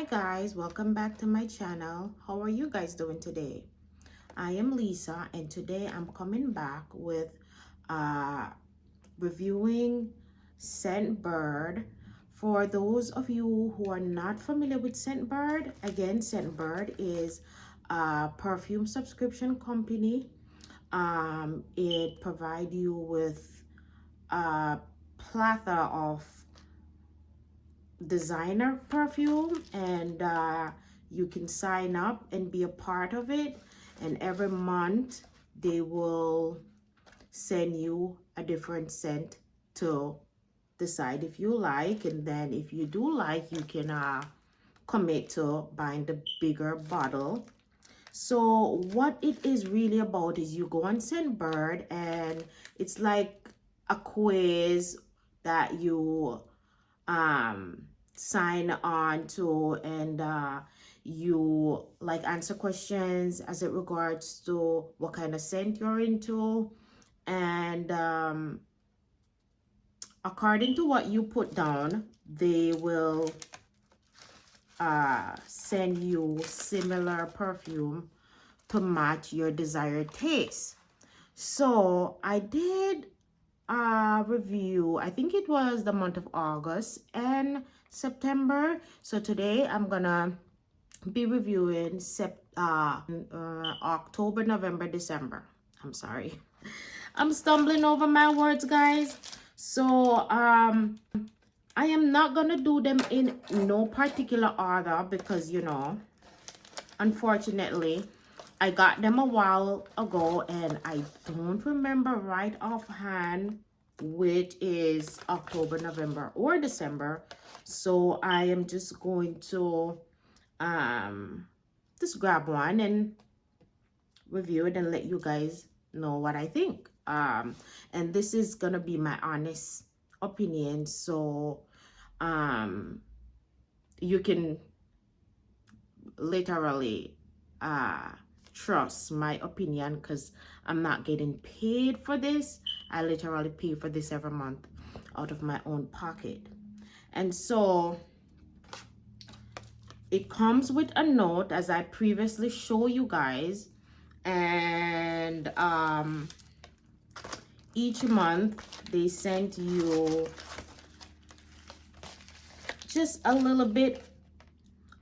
guys, welcome back to my channel. How are you guys doing today? I am Lisa, and today I'm coming back with reviewing Scentbird. For those of you who are not familiar with Scentbird, again, Scentbird is a perfume subscription company. It provides you with a plethora of designer perfume, and you can sign up and be a part of it, and every month they will send you a different scent to decide if you like, and then if you do like, you can commit to buying the bigger bottle. So what it is really about is you go on Scentbird, and it's like a quiz that you sign on to, and you like answer questions as it regards to what kind of scent you're into, and according to what you put down, they will send you similar perfume to match your desired taste. So I did review, I think it was the month of August and September. So today I'm gonna be reviewing October, November, December. I'm sorry, I'm stumbling over my words, guys. So I am not gonna do them in no particular order because, you know, unfortunately I got them a while ago and I don't remember right offhand which is October, November, or December. So I am just going to just grab one and review it and let you guys know what I think. And this is gonna be my honest opinion, so you can literally trust my opinion, because I'm not getting paid for this. I literally pay for this every month out of my own pocket. And so it comes with a note, as I previously showed you guys, and each month they send you just a little bit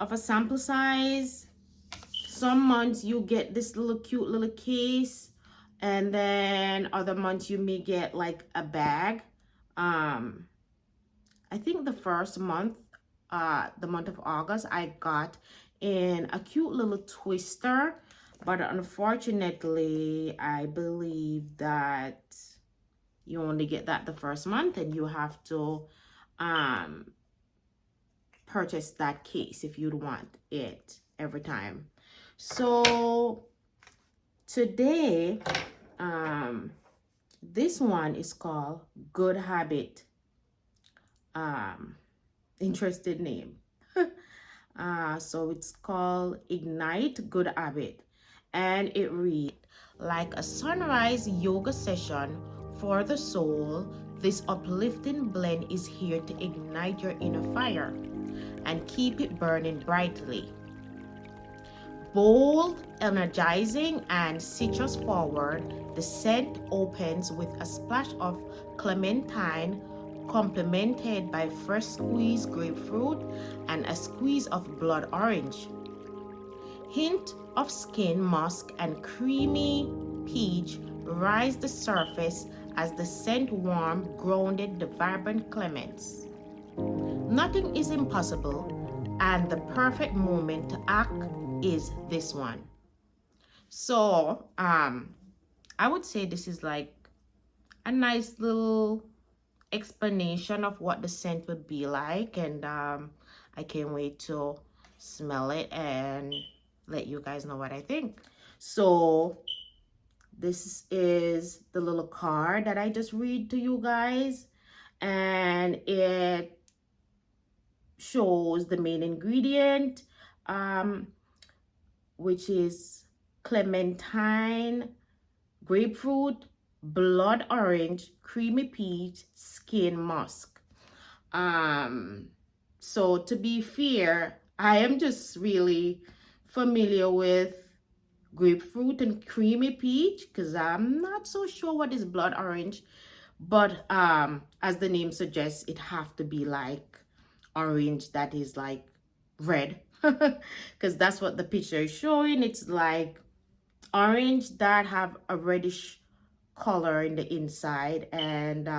of a sample size. Some months you get this little cute little case, and then other months you may get like a bag. I think the first month, the month of August, I got in a cute little twister, but unfortunately I believe that you only get that the first month, and you have to purchase that case if you'd want it every time. So today, this one is called Good Habit. Interesting name. So it's called Ignite Good Habit, and it reads, like a sunrise yoga session for the soul, this uplifting blend is here to ignite your inner fire and keep it burning brightly. Bold, energizing, and citrus forward, the scent opens with a splash of clementine, complemented by fresh squeezed grapefruit and a squeeze of blood orange. Hint of skin musk and creamy peach rise the surface as the scent warm, grounded the vibrant clements. Nothing is impossible, and the perfect moment to act is this one. So I would say this is like a nice little explanation of what the scent would be like, and I can't wait to smell it and let you guys know what I think. So this is the little card that I just read to you guys, and it shows the main ingredient, which is clementine, grapefruit, blood orange, creamy peach, skin musk. So to be fair, I am just really familiar with grapefruit and creamy peach because I'm not so sure what is blood orange. But as the name suggests, it have to be like orange that is like red because that's what the picture is showing. It's like orange that have a reddish color in the inside, and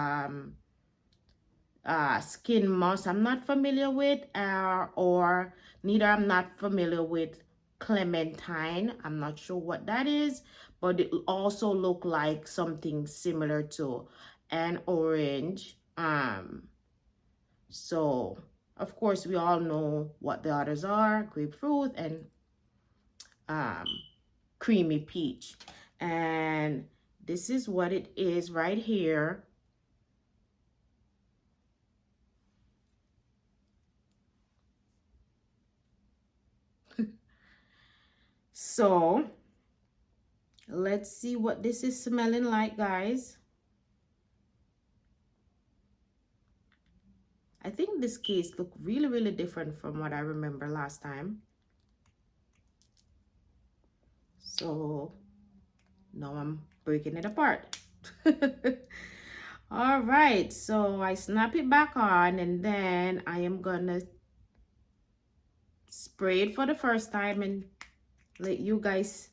skin moss I'm not familiar with, or neither I'm not familiar with clementine. I'm not sure what that is, but it also look like something similar to an orange. So of course we all know what the others are: grapefruit and um creamy peach. And this is what it is right here. So let's see what this is smelling like, guys. I think this case looked really different from what I remember last time. So now I'm breaking it apart. All right, so I snap it back on, and then I am gonna spray it for the first time and let you guys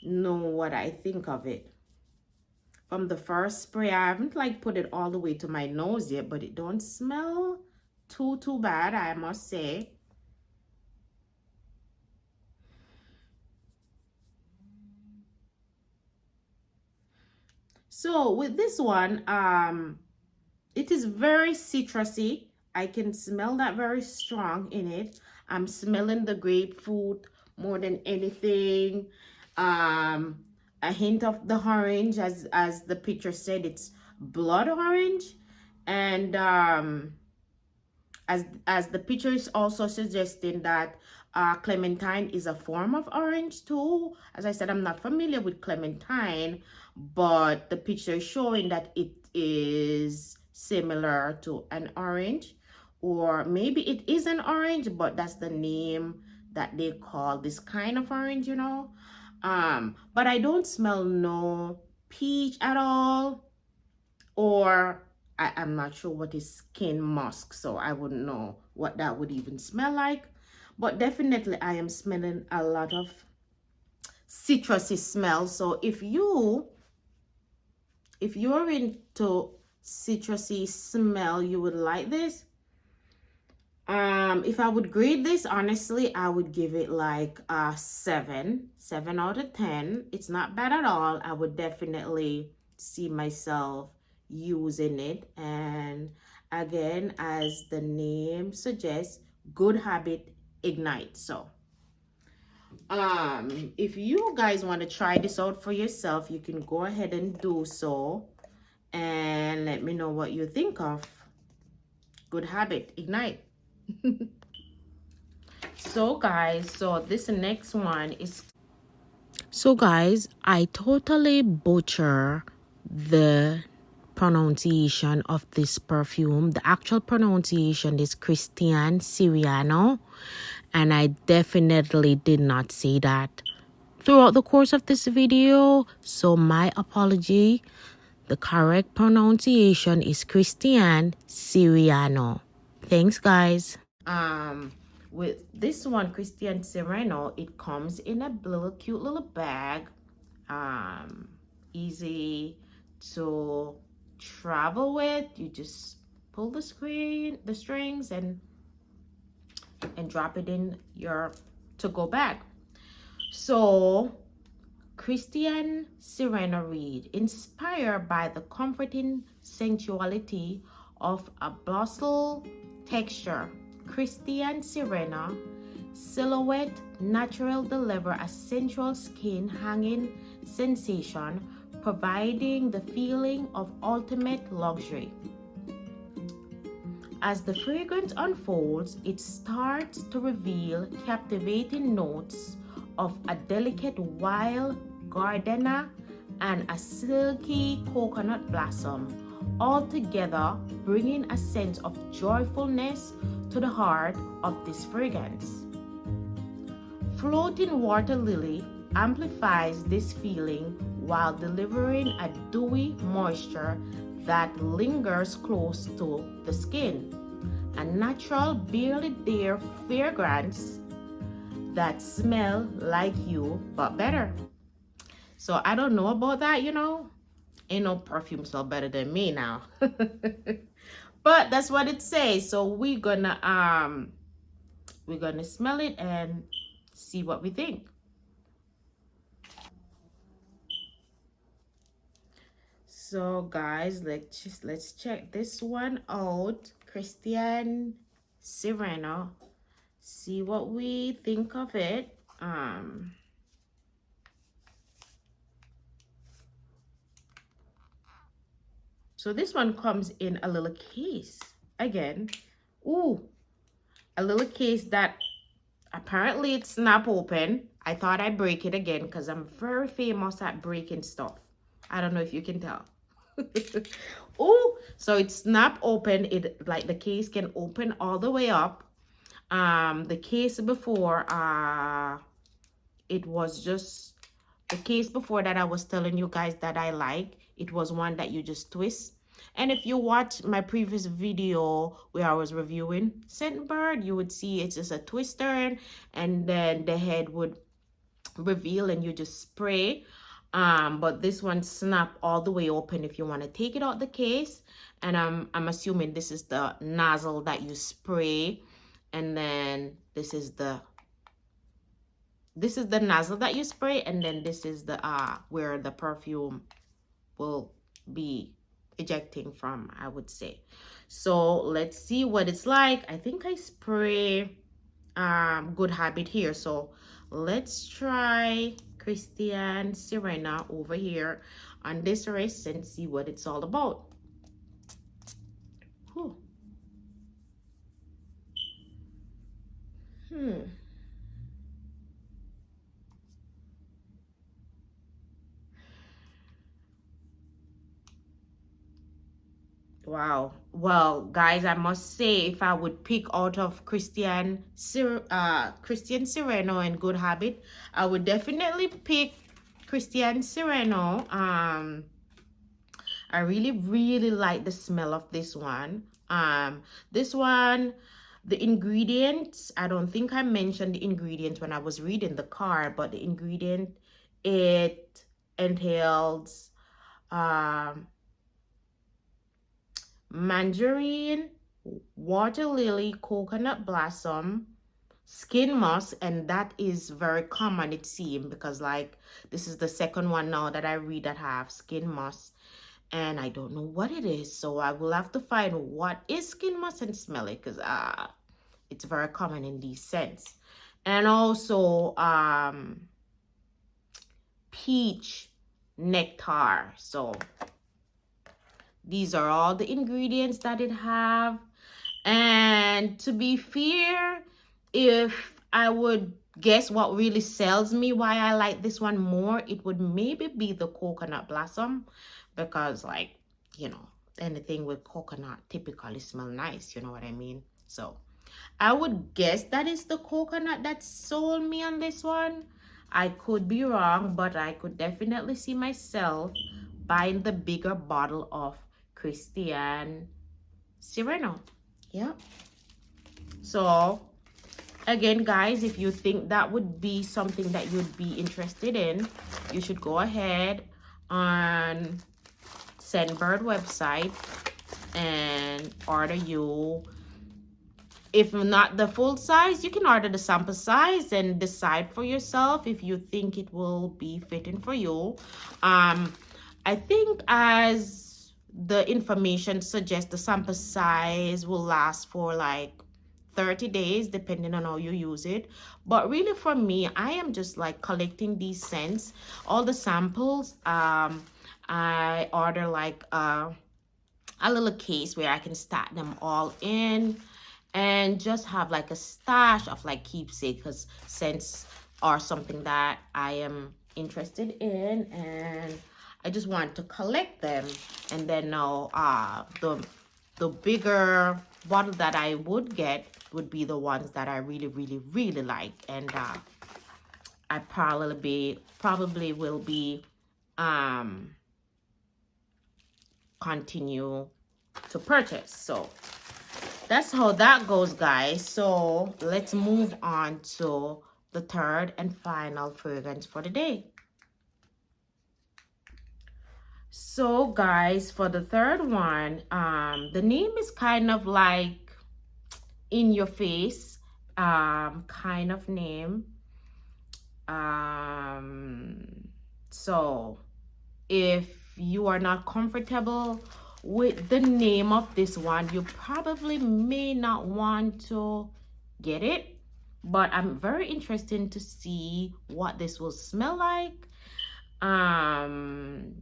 know what I think of it. From the first spray, I haven't like put it all the way to my nose yet, but it don't smell too bad, I must say. So with this one, it is very citrusy. I can smell that very strong in it. I'm smelling the grapefruit more than anything. A hint of the orange, as the picture said, it's blood orange. And as the picture is also suggesting that clementine is a form of orange too. As I said, I'm not familiar with clementine, but the picture is showing that it is similar to an orange, or maybe it is an orange, but that's the name that they call this kind of orange, you know. But I don't smell no peach at all, or I'm not sure what is skin musk, so I wouldn't know what that would even smell like. But definitely I am smelling a lot of citrusy smell. So if you're into citrusy smell, you would like this. If I would grade this, honestly, I would give it like a 7 out of 10. It's not bad at all. I would definitely see myself using it. And again, as the name suggests, good habit ignites. So if you guys want to try this out for yourself, you can go ahead and do so and let me know what you think of good habit ignite. So guys, so this next one is, so guys, I totally butcher the pronunciation of this perfume. The actual pronunciation is Christian Siriano, and I definitely did not say that throughout the course of this video, so my apology. The correct pronunciation is Christian Siriano. Thanks, guys. With this one, Christian Siriano, it comes in a little cute little bag. Easy to travel with. You just pull the strings, and drop it in your to-go bag. So Christian Siriano read, inspired by the comforting sensuality of a blossom texture, Christian Siriano silhouette natural deliver a sensual skin hanging sensation, providing the feeling of ultimate luxury. As the fragrance unfolds, it starts to reveal captivating notes of a delicate wild gardenia and a silky coconut blossom, all together bringing a sense of joyfulness to the heart of this fragrance. Floating water lily amplifies this feeling while delivering a dewy moisture that lingers close to the skin. A natural, barely there fragrance that smell like you but better. So I don't know about that, Ain't no perfume smell better than me now. But that's what it says. So we're gonna smell it and see what we think. So guys, let's check this one out. Christian Sireno. See what we think of it. So this one comes in a little case. Again, ooh, a little case that apparently it's snap open. I thought I'd break it again because I'm very famous at breaking stuff. I don't know if you can tell. Oh, so it's snap open. It like the case can open all the way up. The case before, it was just the case before that I was telling you guys that I like. It was one that you just twist. And if you watch my previous video where I was reviewing Scentbird, you would see it's just a twister and then the head would reveal and you just spray. But this one snap all the way open if you want to take it out the case. And I'm assuming this is the nozzle that you spray, and then this is the nozzle that you spray, and then this is the where the perfume will be ejecting from, I would say. So let's see what it's like. I think I spray Good Habit here, so let's try Christian Sirena over here on this wrist and see what it's all about. Whew. Wow. Well, guys, I must say, if I would pick out of Christian Sireno and Good Habit, I would definitely pick Christian Sireno. I really like the smell of this one. This one, the ingredients, I don't think I mentioned the ingredients when I was reading the card, but the ingredient, it entails mandarin, water lily, coconut blossom, skin moss, and that is very common, it seems, because like this is the second one now that I read that have skin moss, and I don't know what it is, so I will have to find what is skin moss and smell it, because it's very common in these scents. And also peach nectar. So these are all the ingredients that it have. And to be fair, if I would guess what really sells me, why I like this one more, it would maybe be the coconut blossom, because like, anything with coconut typically smell nice, you know what I mean? So I would guess that is the coconut that sold me on this one. I could be wrong, but I could definitely see myself buying the bigger bottle of Christian Sireno. Yeah. So again, guys, if you think that would be something that you'd be interested in, you should go ahead on Scentbird website and order you. If not the full size, you can order the sample size and decide for yourself if you think it will be fitting for you. I think as the information suggests, the sample size will last for like 30 days depending on how you use it. But really for me, I am just like collecting these scents, all the samples. I order like a little case where I can stack them all in and just have like a stash of like keepsake, because scents are something that I am interested in, and I just want to collect them. And then now the bigger bottle that I would get would be the ones that I really like. And I probably will be continue to purchase. So that's how that goes, guys. So let's move on to the third and final fragrance for the day. So guys, for the third one, the name is kind of like in your face kind of name. So if you are not comfortable with the name of this one, you probably may not want to get it, but I'm very interested to see what this will smell like.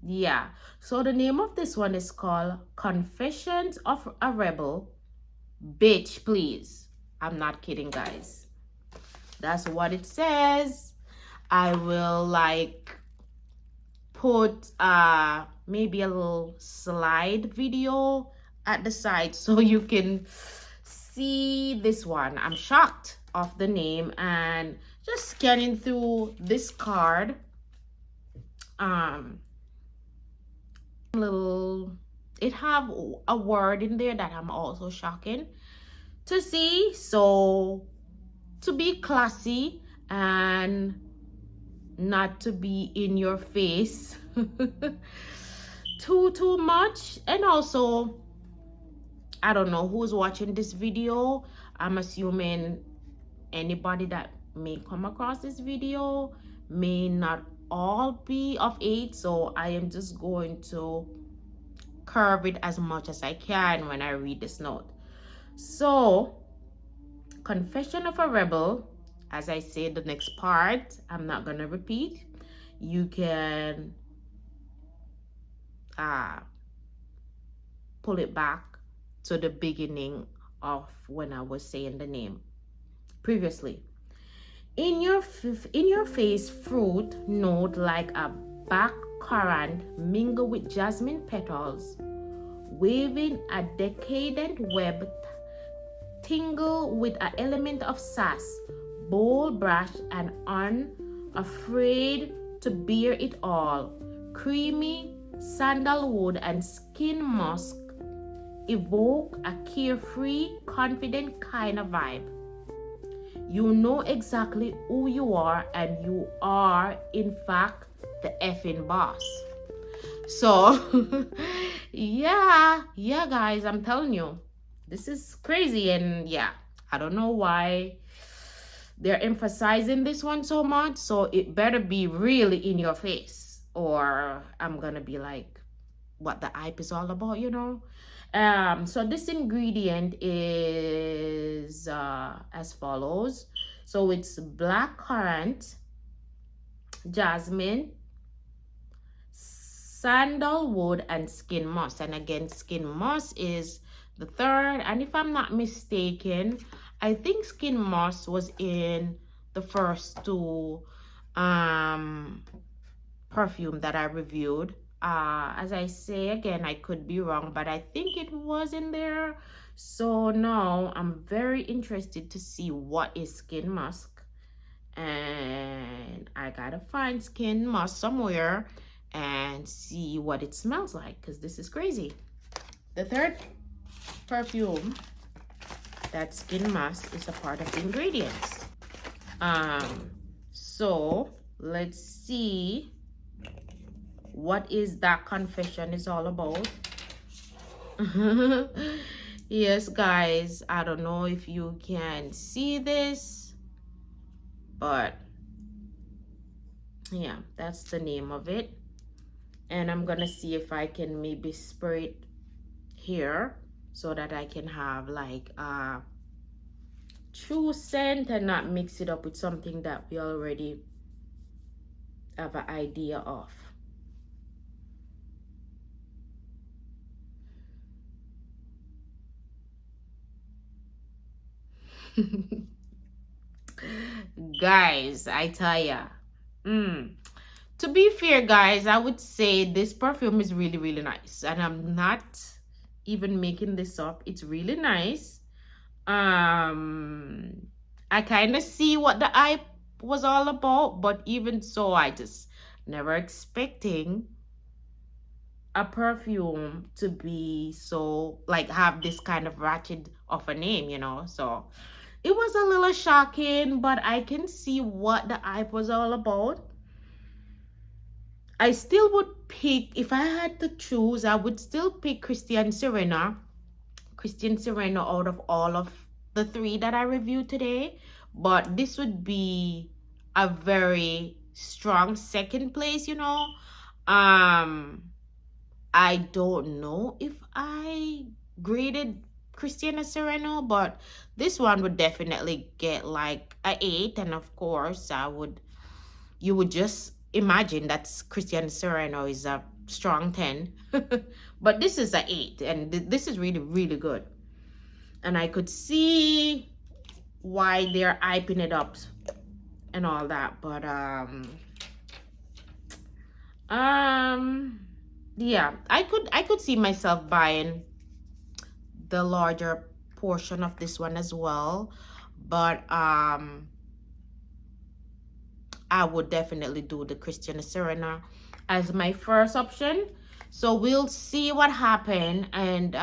Yeah, so the name of this one is called Confessions of a Rebel. Bitch, please. I'm not kidding, guys. That's what it says. I will like put maybe a little slide video at the side so you can see this one. I'm shocked of the name, and just scanning through this card, it have a word in there that I'm also shocking to see. So to be classy and not to be in your face too much. And also, I don't know who's watching this video. I'm assuming anybody that may come across this video may not all be of age, so I am just going to curve it as much as I can when I read this note. So, Confession of a Rebel, as I said, the next part I'm not gonna repeat. You can pull it back to the beginning of when I was saying the name previously. In your face fruit note like a blackcurrant mingled with jasmine petals, waving a decadent web, tingle with an element of sass, bold, brash, and unafraid to bear it all. Creamy sandalwood and skin musk evoke a carefree, confident kind of vibe. You know exactly who you are, and you are, in fact, the effing boss. So, yeah, guys, I'm telling you, this is crazy. And yeah, I don't know why they're emphasizing this one so much. So it better be really in your face, or I'm gonna be like, what the hype is all about, you know? So this ingredient is as follows. So it's blackcurrant, jasmine, sandalwood, and skin moss. And again, skin moss is the third. And if I'm not mistaken, I think skin moss was in the first two perfume that I reviewed. As I say again, I could be wrong, but I think it was in there. So now I'm very interested to see what is skin musk, and I gotta find skin musk somewhere and see what it smells like, because this is crazy. The third perfume, that skin musk, is a part of the ingredients. So let's see what is that confession is all about. Yes, guys, I don't know if you can see this, but yeah, that's the name of it. And I'm gonna see if I can maybe spray it here so that I can have like a true scent and not mix it up with something that we already have an idea of. Guys, I tell ya, To be fair, guys, I would say this perfume is really, really nice. And I'm not even making this up. It's really nice. Um, I kind of see what the hype was all about, but even so, I just never expecting a perfume to be so like have this kind of ratchet of a name, you know. So it was a little shocking, but I can see what the hype was all about. I still would pick, if I had to choose, I would still pick Christian Serena out of all of the three that I reviewed today. But this would be a very strong second place, you know. Um, I don't know if I graded Christina Sereno, but this one would definitely get like a 8. And of course, you would just imagine that Christian Sereno is a strong 10. But this is a 8, and this is really, really good. And I could see why they're hyping it up and all that. But yeah, I could see myself buying the larger portion of this one as well, but I would definitely do the Christian Serena as my first option. So we'll see what happens, and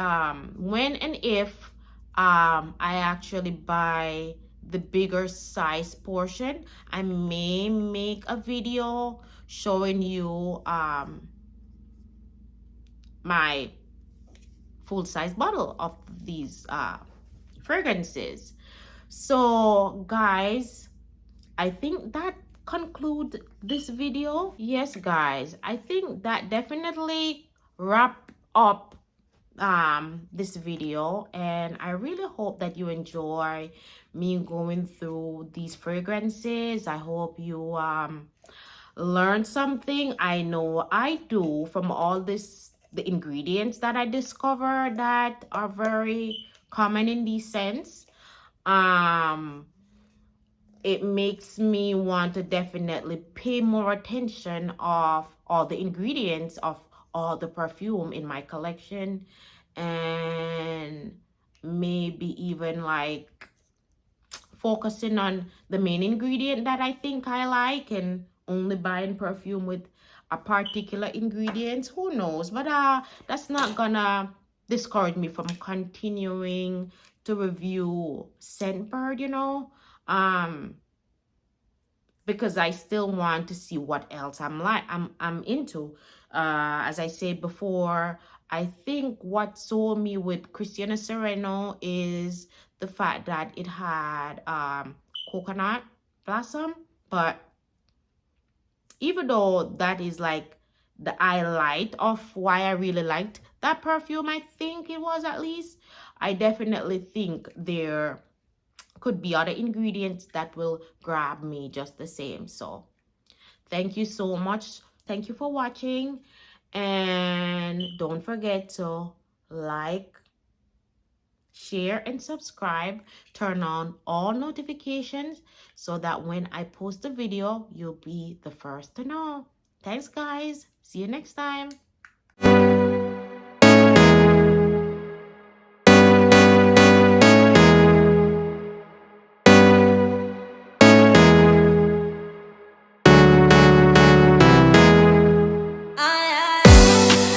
when and if I actually buy the bigger size portion, I may make a video showing you my full size bottle of these fragrances. So guys, I think that conclude this video. Yes guys, I think that definitely wrap up this video, and I really hope that you enjoy me going through these fragrances. I hope you learn something. I know I do from all the ingredients that I discovered that are very common in these scents. It makes me want to definitely pay more attention of all the ingredients of all the perfume in my collection, and maybe even like focusing on the main ingredient that I think I like, and only buying perfume with a particular ingredient. Who knows? But that's not gonna discourage me from continuing to review Scentbird, you know. Because I still want to see what else I'm into. As I said before, I think what sold me with Christiana Sereno is the fact that it had coconut blossom. But even though that is like the highlight of why I really liked that perfume, I think it was, at least, I definitely think there could be other ingredients that will grab me just the same. So thank you so much. Thank you for watching, and don't forget to like, share, and subscribe. Turn on all notifications so that when I post a video, you'll be the first to know. Thanks guys, see you next time.